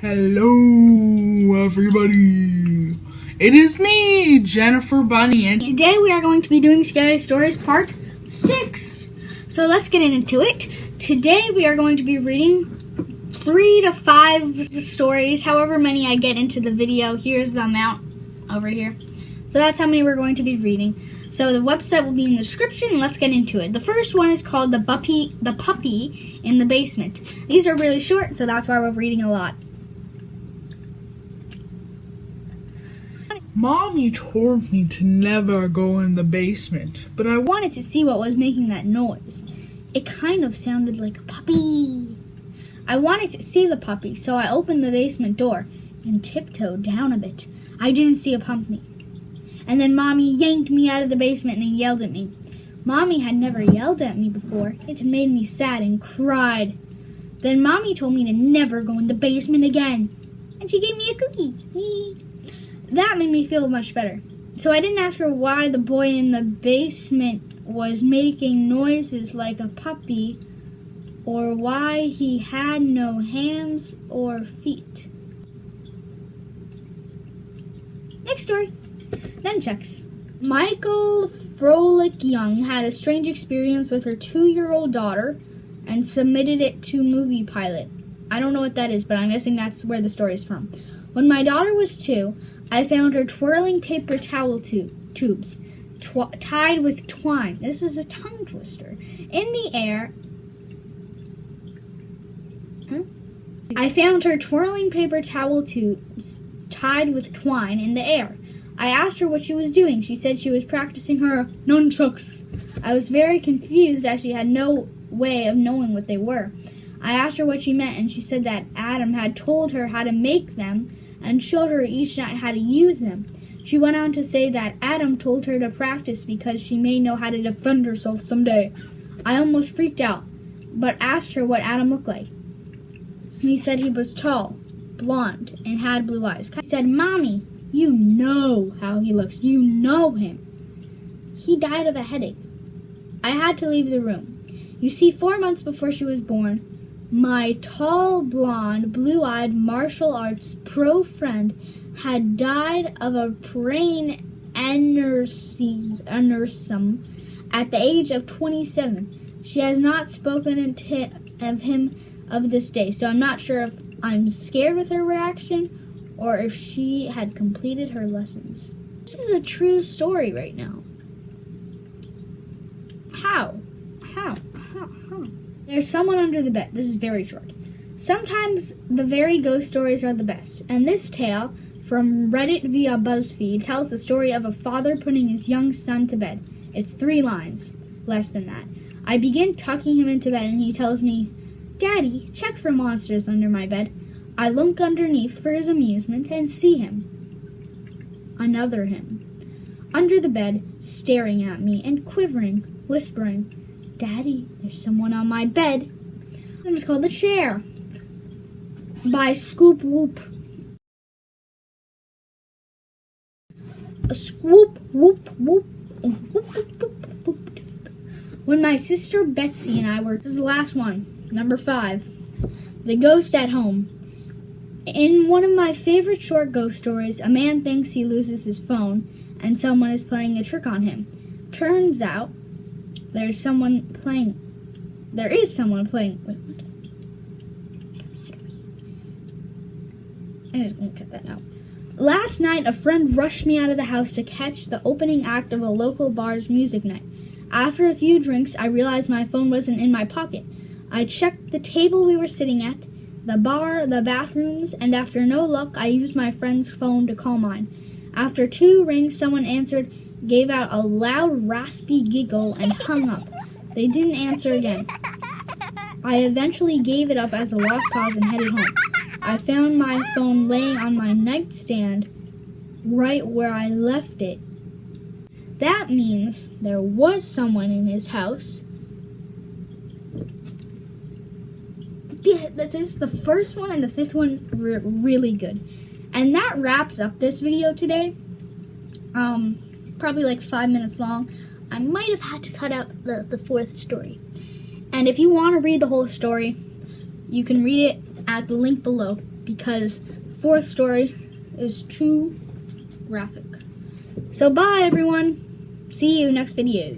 Hello, everybody. It is me, Jennifer Bunny, and today we are going to be doing Scary Stories Part 6. So let's get into it. Today we are going to be reading 3 to 5 stories, however many I get into the video. Here's the amount over here. So that's how many we're going to be reading. So the website will be in the description. Let's get into it. The first one is called The Puppy in the Basement. These are really short, so that's why we're reading a lot. Mommy told me to never go in the basement, but I wanted to see what was making that noise. It kind of sounded like a puppy. I wanted to see the puppy, so I opened the basement door and tiptoed down a bit. I didn't see a puppy. And then Mommy yanked me out of the basement and yelled at me. Mommy had never yelled at me before. It made me sad and cried. Then Mommy told me to never go in the basement again. And she gave me a cookie. That made me feel much better. So I didn't ask her why the boy in the basement was making noises like a puppy or why he had no hands or feet. Next story. Nunchucks. Michael Frolic Young had a strange experience with her 2-year-old daughter and submitted it to Movie Pilot. I don't know what that is, but I'm guessing that's where the story is from. When my daughter was 2, I found her twirling paper towel tubes tied with twine. This is a tongue twister. In the air. I found her twirling paper towel tubes tied with twine in the air. I asked her what she was doing. She said she was practicing her nunchucks. I was very confused as she had no way of knowing what they were. I asked her what she meant, and she said that Adam had told her how to make them and showed her each night how to use them. She went on to say that Adam told her to practice because she may know how to defend herself someday. I almost freaked out, but asked her what Adam looked like. He said he was tall, blonde, and had blue eyes. I said, Mommy, you know how he looks. You know him. He died of a headache. I had to leave the room. You see, 4 months before she was born, my tall, blonde, blue-eyed martial arts pro friend had died of a brain aneurysm at the age of 27. She has not spoken of him of this day, so I'm not sure if I'm scared with her reaction or if she had completed her lessons. This is a true story right now. How? There's someone under the bed. This is very short. Sometimes the very ghost stories are the best, and this tale from Reddit via BuzzFeed tells the story of a father putting his young son to bed. It's 3 lines, less than that. I begin tucking him into bed, and he tells me, Daddy, check for monsters under my bed. I look underneath for his amusement and see him. Another him. Under the bed, staring at me and quivering, whispering, Daddy, there's someone on my bed. It was called The Chair by Scoop Whoop. A swoop, whoop, whoop, whoop, whoop, whoop, whoop. When my sister Betsy and I were, this is the last one, number 5, The Ghost at Home. In one of my favorite short ghost stories, a man thinks he loses his phone and someone is playing a trick on him. Turns out, there is someone playing. Wait, I'm just going to cut that out. Last night, a friend rushed me out of the house to catch the opening act of a local bar's music night. After a few drinks, I realized my phone wasn't in my pocket. I checked the table we were sitting at, the bar, the bathrooms, and after no luck, I used my friend's phone to call mine. After 2 rings, someone answered, gave out a loud, raspy giggle, and hung up. They didn't answer again. I eventually gave it up as a lost cause and headed home. I found my phone laying on my nightstand right where I left it. That means there was someone in his house. This is the first one and the 5th one were really good. And that wraps up this video today. Probably like 5 minutes long. I might have had to cut out the 4th story. And if you want to read the whole story, you can read it at the link below. because the fourth story is too graphic. So bye everyone. See you next video.